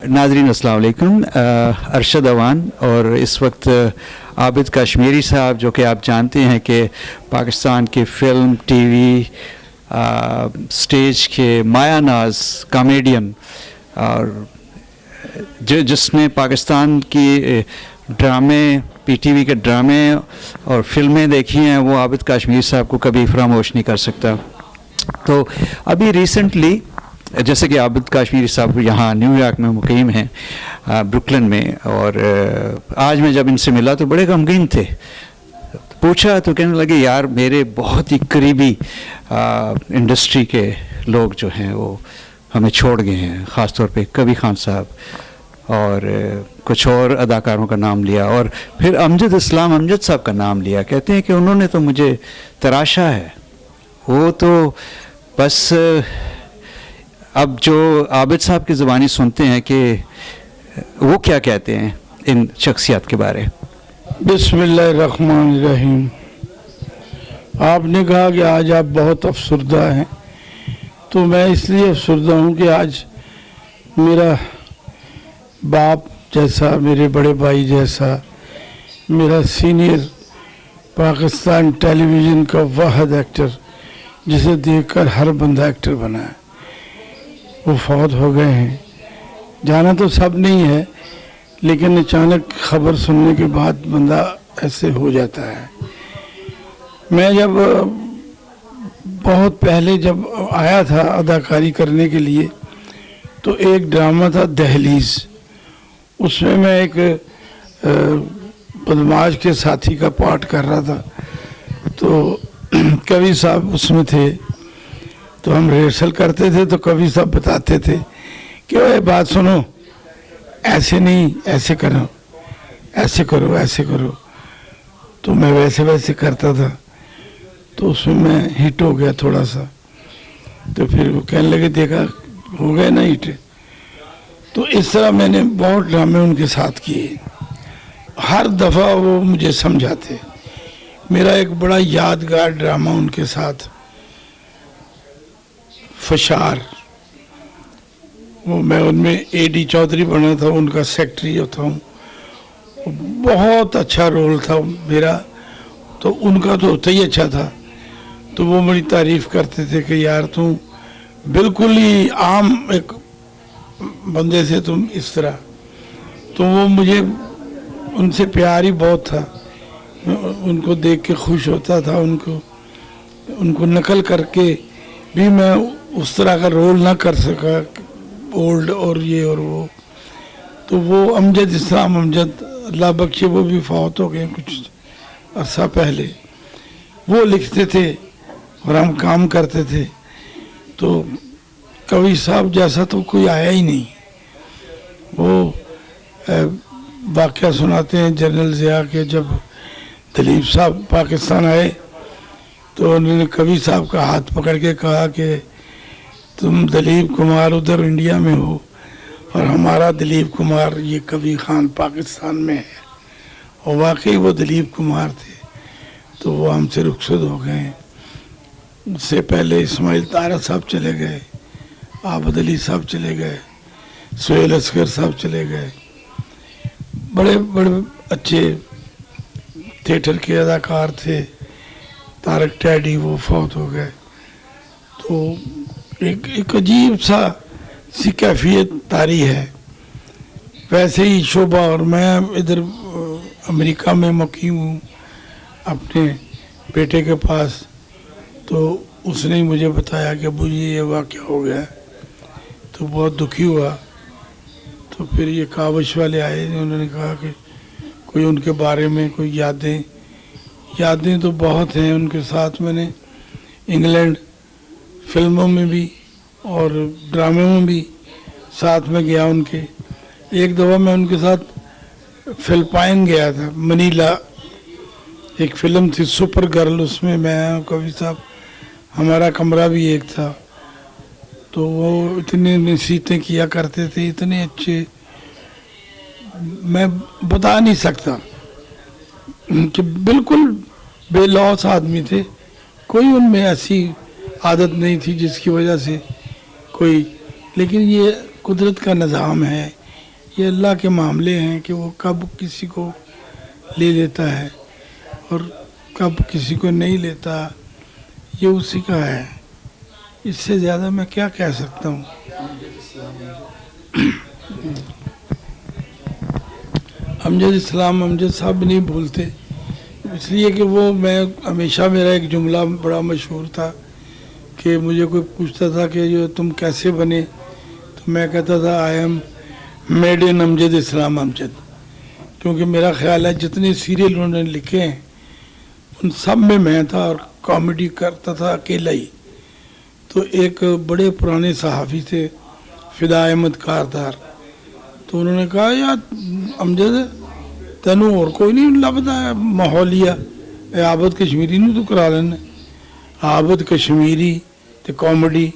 नाजरीन अस्सलाम वालेकुम। अरशद अवान और इस वक्त आबिद कश्मीरी साहब, जो कि आप जानते हैं कि पाकिस्तान के फ़िल्म, टीवी, स्टेज के माया नाज कॉमेडियन और जिसने पाकिस्तान की ड्रामे, पीटीवी के ड्रामे और फिल्में देखी हैं, वो आबिद कश्मीरी साहब को कभी फरामोश नहीं कर सकता। तो अभी रिसेंटली, जैसे कि आबिद कश्मीरी साहब यहाँ न्यूयॉर्क में मुकीम हैं, ब्रुकलिन में, और आज मैं जब इनसे मिला तो बड़े गमगीन थे। पूछा तो कहने लगे, यार मेरे बहुत ही करीबी इंडस्ट्री के लोग जो हैं वो हमें छोड़ गए हैं, ख़ास तौर पे कबीर खान साहब और कुछ और अदाकारों का नाम लिया, और फिर अमजद इस्लाम अमजद साहब का नाम लिया। कहते हैं कि उन्होंने तो मुझे तराशा है। वो तो बस अब जो आबिद साहब की ज़ुबानी सुनते हैं कि वो क्या कहते हैं इन शख्सियत के बारे। बिस्मिल्लाहिर्रहमानिर्रहीम। आपने कहा कि आज आप बहुत अफसरदा हैं, तो मैं इसलिए अफसरदा हूँ कि आज मेरा बाप जैसा, मेरे बड़े भाई जैसा, मेरा सीनियर पाकिस्तान टेलीविज़न का वाहिद एक्टर, जिसे देखकर हर बंदा एक्टर बना है, वो फौत हो गए हैं। जाना तो सब नहीं है, लेकिन अचानक खबर सुनने के बाद बंदा ऐसे हो जाता है। मैं जब बहुत पहले जब आया था अदाकारी करने के लिए, तो एक ड्रामा था दहलीज़। उसमें मैं एक बदमाश के साथी का पार्ट कर रहा था। तो कवि साहब उसमें थे, तो हम रिहर्सल करते थे, तो कवि साहब बताते थे कि ओए बात सुनो, ऐसे नहीं, ऐसे करो, ऐसे करो, ऐसे करो। तो मैं वैसे वैसे करता था, तो उसमें मैं हिट हो गया थोड़ा सा। तो फिर वो कहने लगे, देखा हो गए ना हिट। तो इस तरह मैंने बहुत ड्रामे उनके साथ किए। हर दफ़ा वो मुझे समझाते। मेरा एक बड़ा यादगार ड्रामा उनके साथ फशार, वो मैं उनमें एडी चौधरी बना था, उनका सेक्रेटरी होता हूँ। बहुत अच्छा रोल था मेरा, तो उनका तो होता ही अच्छा था। तो वो बड़ी तारीफ़ करते थे कि यार तुम बिल्कुल ही आम एक बंदे से तुम इस तरह। तो वो मुझे उनसे प्यार ही बहुत था। मैं उनको देख के खुश होता था। उनको नकल करके भी मैं उस तरह का रोल ना कर सका, ओल्ड और ये और वो। तो वो अमजद इस्लाम अमजद, अल्लाह बख्शे, वो भी फौत हो गए कुछ अरसा पहले। वो लिखते थे और हम काम करते थे। तो कवि साहब जैसा तो कोई आया ही नहीं। वो वाक़या सुनाते हैं जनरल ज़िया के, जब दिलीप साहब पाकिस्तान आए तो उन्होंने कवि साहब का हाथ पकड़ के कहा कि तुम दिलीप कुमार उधर इंडिया में हो और हमारा दिलीप कुमार ये कबीर खान पाकिस्तान में है। और वाकई वो दिलीप कुमार थे। तो वो हमसे रुखसत हो गए। उससे पहले इस्माइल तारा साहब चले गए, आबद अली साहब चले गए, सुहेल असगर साहब चले गए। बड़े बड़े अच्छे थिएटर के अदाकार थे। तारक टैडी वो फौत हो गए। तो एक अजीब सा सी कैफियत तारी है। वैसे ही शोभा और मैं इधर अमेरिका में मुकीम हूँ अपने बेटे के पास। तो उसने मुझे बताया कि अबू ये वाक़या हो गया। तो बहुत दुखी हुआ। तो फिर ये कावश वाले आए, उन्होंने कहा कि कोई उनके बारे में कोई यादें तो बहुत हैं उनके साथ। मैंने इंग्लैंड फिल्मों में भी और ड्रामे में भी साथ में गया उनके। एक दफ़ा मैं उनके साथ फिलिपाइन गया था, मनीला। एक फ़िल्म थी सुपर गर्ल, उसमें मैं कवि साहब, हमारा कमरा भी एक था। तो वो इतनी नसीहतें किया करते थे, इतने अच्छे, मैं बता नहीं सकता कि बिल्कुल बेलौस आदमी थे। कोई उनमें ऐसी आदत नहीं थी जिसकी वजह से कोई, लेकिन ये कुदरत का निज़ाम है, ये अल्लाह के मामले हैं कि वो कब किसी को ले लेता है और कब किसी को नहीं लेता, ये उसी का है। इससे ज़्यादा मैं क्या कह सकता हूँ। अमजद इस्लाम अमजद साहब नहीं भूलते, इसलिए कि वो मैं हमेशा, मेरा एक जुमला बड़ा मशहूर था कि मुझे कोई पूछता था कि जो तुम कैसे बने, तो मैं कहता था I am made in Amjad Islam Amjad, क्योंकि मेरा ख्याल है जितने सीरियल उन्होंने लिखे हैं उन सब में मैं था और कॉमेडी करता था अकेला ही। तो एक बड़े पुराने सहाफ़ी थे फिदा अहमद कारदार, तो उन्होंने कहा यार अमजद तेनू और कोई नहीं लभदा माहौलिया, आबद कश्मीरी नहीं तू करा लेना, आबद कश्मीरी ते कॉमेडी।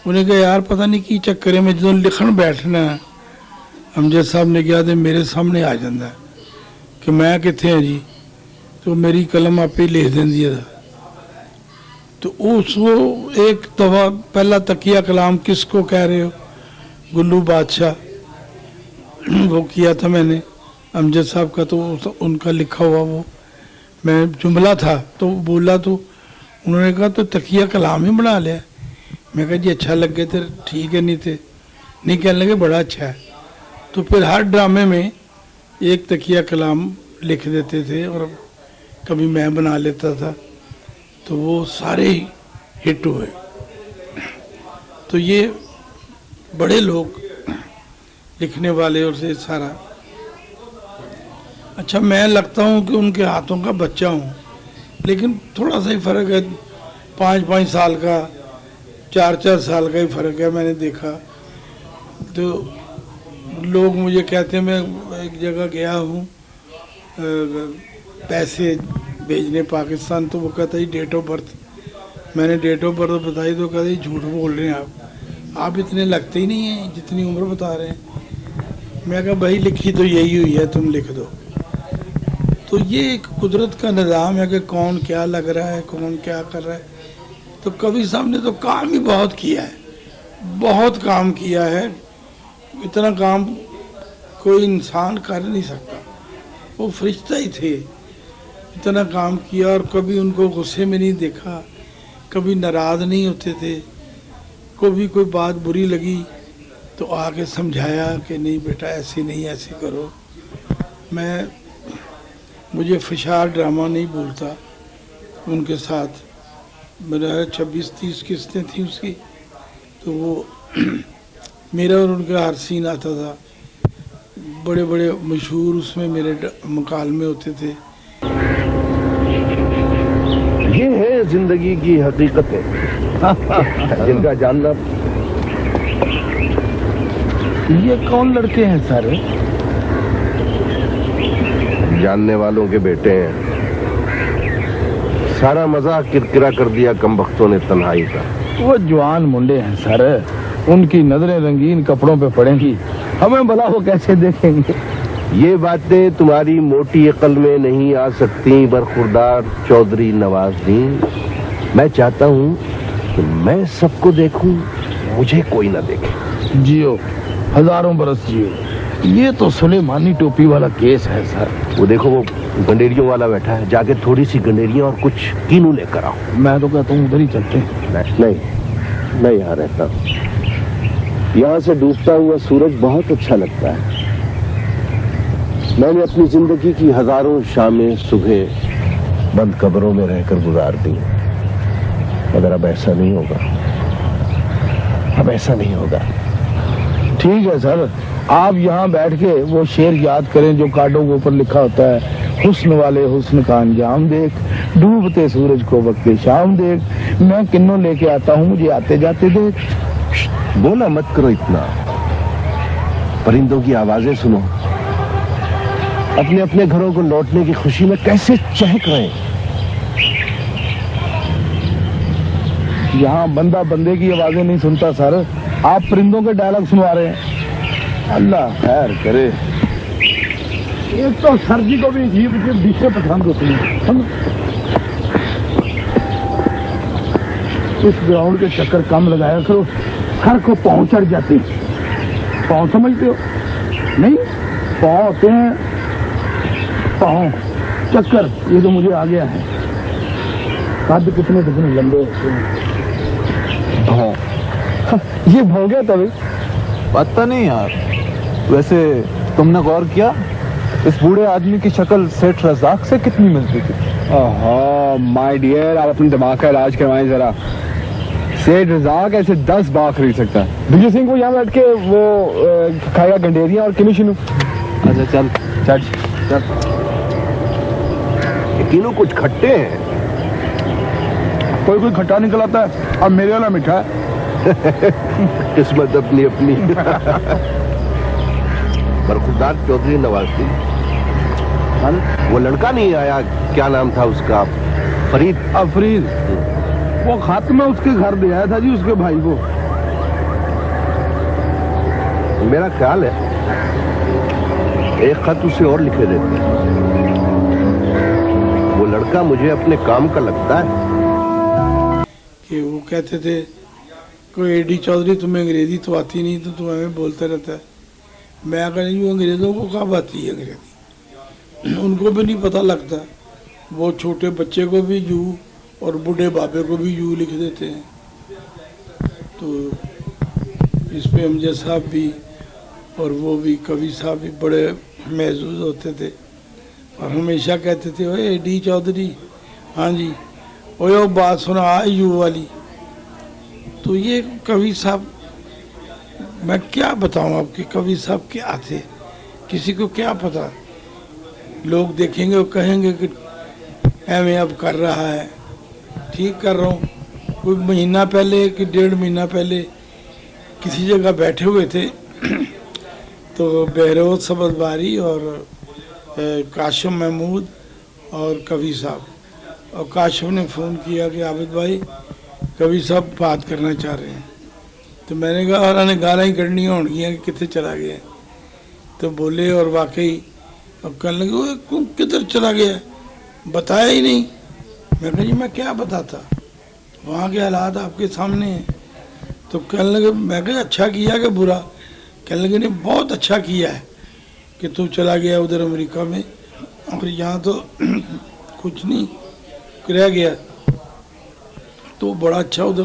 उन्हें कहा यार पता नहीं की चक्कर है, मैं जो लिखण बैठना अमजद साहब ने कहा तो मेरे सामने आ जाता है कि मैं कितने हैं जी, तो मेरी कलम आपे लिख देंदी है। तो उसको एक दफ़ा पहला तकिया कलाम किसको कह रहे हो, गुल्लू बादशाह, वो किया था मैंने अमजद साहब का, तो उनका लिखा हुआ वो मैं जुमला था, तो बोला तो उन्होंने कहा तो तकिया कलाम ही बना लिया। मैं कहा जी अच्छा लग गए थे, ठीक है, नहीं थे नहीं, कहने लगे बड़ा अच्छा है। तो फिर हर ड्रामे में एक तकिया कलाम लिख देते थे और कभी मैं बना लेता था, तो वो सारे ही हिट हुए। तो ये बड़े लोग लिखने वाले और से सारा अच्छा, मैं लगता हूँ कि उनके हाथों का बच्चा हूँ, लेकिन थोड़ा सा ही फ़र्क है, 5-5 साल का, 4-4 साल का ही फ़र्क है मैंने देखा। तो लोग मुझे कहते हैं, मैं एक जगह गया हूँ पैसे भेजने पाकिस्तान, तो वो कहता है डेट ऑफ बर्थ, मैंने डेट ऑफ बर्थ बताई तो कहते झूठ बोल रहे हैं आप इतने लगते ही नहीं हैं जितनी उम्र बता रहे हैं। मैं कहा भाई लिखी तो यही हुई है, तुम लिख दो। तो ये एक कुदरत का निज़ाम है कि कौन क्या लग रहा है, कौन क्या कर रहा है। तो कवि साहब ने तो काम ही बहुत किया है, बहुत काम किया है, इतना काम कोई इंसान कर नहीं सकता। वो फरिश्ता ही थे, इतना काम किया और कभी उनको गुस्से में नहीं देखा, कभी नाराज़ नहीं होते थे, कभी कोई बात बुरी लगी तो आके समझाया कि नहीं बेटा ऐसे नहीं, ऐसे करो। मुझे फिशार ड्रामा नहीं भूलता उनके साथ, मेरा 26-30 किस्तें थी उसकी, तो वो मेरा और उनका हर सीन आता था, बड़े बड़े मशहूर उसमें मेरे मुकालमे होते थे। ये है जिंदगी की हकीकतें जिनका जानना। ये कौन लड़के हैं सारे? जानने वालों के बेटे हैं। सारा मजा किरकिरा कर दिया कमबख्तों ने तन्हाई का। वो जवान मुंडे हैं सर, उनकी नजरें रंगीन कपड़ों पे पड़ेंगी, हमें भला वो कैसे देखेंगे? ये बातें तुम्हारी मोटी अकल में नहीं आ सकती बरखुरदार चौधरी नवाजुद्दीन। मैं चाहता हूँ कि मैं सबको देखूं, मुझे कोई ना देखे। जियो, हजारों बरस जियो। ये तो सुलेमानी टोपी वाला केस है सर। वो देखो वो गंडेरियों वाला बैठा है, जाके थोड़ी सी गंडेरियां और कुछ कीनू लेकर आओ। मैं तो कहता हूँ उधर ही चलते हैं। नहीं, मैं यहाँ रहता हूँ। यहाँ से डूबता हुआ सूरज बहुत अच्छा लगता है। मैंने अपनी जिंदगी की हजारों शामें सुबह बंद कब्रों में रहकर गुजार दी, मगर अब ऐसा नहीं होगा, अब ऐसा नहीं होगा। ठीक है सर, आप यहाँ बैठ के वो शेर याद करें जो कार्डों के ऊपर लिखा होता है, हुस्न वाले हुस्न का अंजाम देख, डूबते सूरज को वक्ते शाम देख, मैं किन्नों लेके आता हूँ, मुझे आते जाते देख। बोला मत करो इतना, परिंदों की आवाजें सुनो, अपने अपने घरों को लौटने की खुशी में कैसे चहक रहे हैं। यहाँ बंदा बंदे की आवाजें नहीं सुनता सर, आप परिंदों के डायलॉग सुनवा रहे हैं। अल्लाह खैर करे। एक तो सर जी को भी अजीब अजीब डिशें पसंद होती हैं। इस ग्राउंड के चक्कर कम लगाया करो, सर को पाँव चढ़ जाती। पाँव समझते हो? نہیں پاؤں ہوتے ہیں پاؤں چکر، یہ تو مجھے آ گیا ہے. قد کتنے کتنے لمبے ہوتے ہیں. بھاؤ یہ بھو گیا تبھی. پتہ نہیں یار. ویسے تم نے غور کیا اس بوڑھے آدمی کی شکل سیٹھ رزاق سے کتنی ملتی تھی؟ مائی ڈیئر، آپ اپنے دماغ کا علاج کروائیں ذرا. سیٹھ رزاق ایسے 10 باغ خرید سکتا ہے. وجے سنگھ کو یہاں بیٹھ کے وہ کھائے گا گنڈیریاں اور کنو شنو. اچھا چل چل چل. تینوں کچھ کھٹے ہیں. کوئی کوئی کھٹا نکل آتا ہے، اب میرے والا میٹھا ہے. قسمت اپنی اپنی. برخوردار چودھری نواز الدین، وہ لڑکا نہیں آیا، کیا نام تھا اس کا؟ فرید. افرید، وہ خط میں اس کے گھر دے آیا تھا جی، اس کے بھائی کو. میرا خیال ہے ایک خط اسے اور لکھے دیتے ہیں. وہ لڑکا مجھے اپنے کام کا لگتا ہے. کہ وہ کہتے تھے کوئی اے ڈی چودھری تمہیں انگریزی تو آتی نہیں تو ہمیں بولتا رہتا ہے. میں اگر نہیں، وہ انگریزوں کو کب آتی ہے انگریزی؟ ان کو بھی نہیں پتہ لگتا. وہ چھوٹے بچے کو بھی یو اور بوڑھے بابے کو بھی یو لکھ دیتے ہیں. تو اس پہ امجد صاحب بھی اور وہ بھی کبھی صاحب بھی بڑے محظوظ ہوتے تھے اور ہمیشہ کہتے تھے اوے اے ڈی چودھری، ہاں جی اوے بات سنا یو والی. تو یہ کبھی صاحب، میں کیا بتاؤں آپ کے کبھی صاحب کیا تھے، کسی کو کیا پتا. لوگ دیکھیں گے اور کہیں گے کہ ایم اے اب کر رہا ہے. ٹھیک کر رہا ہوں. کوئی مہینہ پہلے کہ 1.5 مہینہ پہلے کسی جگہ بیٹھے ہوئے تھے تو بہروز سبز باری اور کاشم محمود اور کبھی صاحب، اور کاشم نے فون کیا کہ عابد بھائی کبھی صاحب بات کرنا چاہ رہے ہیں. تو میں نے کہا اور انہیں گالاں ہی کڑنی ہونگی ہیں کہ کتنے چلا گیا. تو بولے اور واقعی اب کہنے لگے وہ کدھر چلا گیا، بتایا ہی نہیں. میں کہا جی میں کیا بتاتا، وہاں کے حالات آپ کے سامنے ہیں. تو کہنے لگے، میں کہا اچھا کیا کہ برا؟ کہنے لگے نہیں بہت اچھا کیا ہے کہ تو چلا گیا ادھر امریکہ میں، اور یہاں تو کچھ نہیں رہ گیا. تو بڑا اچھا ادھر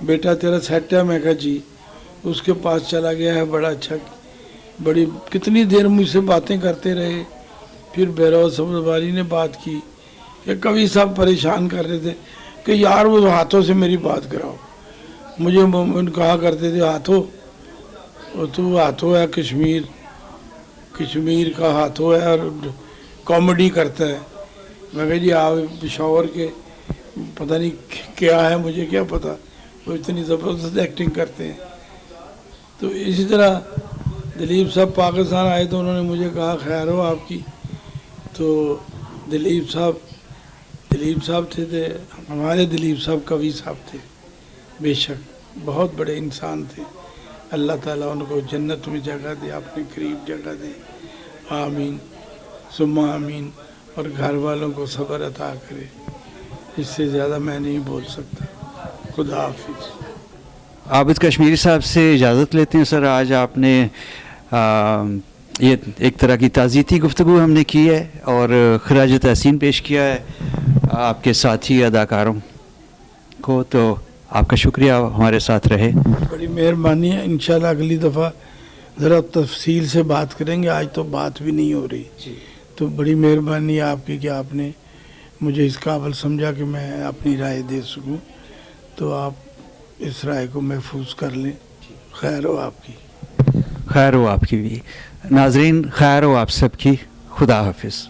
بیٹا تیرا سیٹ ہے. میں کہا جی. اس کے پاس چلا گیا ہے، بڑا اچھا. بڑی کتنی دیر مجھ سے باتیں کرتے رہے. پھر بہروز سبز باری نے بات کی کہ کبھی صاحب پریشان کر رہے تھے کہ یار وہ ہاتھوں سے میری بات کراؤ. مجھے کہا کرتے تھے ہاتھوں، تو ہاتھوں ہے کشمیر کا ہاتھوں ہے اور کامیڈی کرتا ہے. میں کہا جی آپ پشاور کے پتہ نہیں کیا ہے، مجھے کیا پتہ، وہ اتنی زبردست ایکٹنگ کرتے ہیں. تو اسی طرح دلیپ صاحب پاکستان آئے تو انہوں نے مجھے کہا خیر ہو آپ کی. تو دلیپ صاحب تھے ہمارے دلیپ صاحب کبھی صاحب تھے، بے شک بہت بڑے انسان تھے. اللہ تعالیٰ ان کو جنت میں جگہ دے، اپنے قریب جگہ دے. آمین ثم آمین. اور گھر والوں کو صبر عطا کرے. اس سے زیادہ میں نہیں بول سکتا. خدا حافظ. عابد کشمیری صاحب سے اجازت لیتے ہیں سر. آج آپ نے یہ ایک طرح کی تعزیتی گفتگو ہم نے کی ہے اور خراج تحسین پیش کیا ہے آپ کے ساتھی اداکاروں کو. تو آپ کا شکریہ ہمارے ساتھ رہے. بڑی مہربانی ہے. انشاءاللہ اگلی دفعہ ذرا تفصیل سے بات کریں گے. آج تو بات بھی نہیں ہو رہی. تو بڑی مہربانی ہے آپ کی کہ آپ نے مجھے اس قابل سمجھا کہ میں اپنی رائے دے سکوں. تو آپ اس رائے کو محفوظ کر لیں. خیر ہو آپ کی. خیر ہو آپ کی بھی. ناظرین خیر ہو آپ سب کی. خدا حافظ.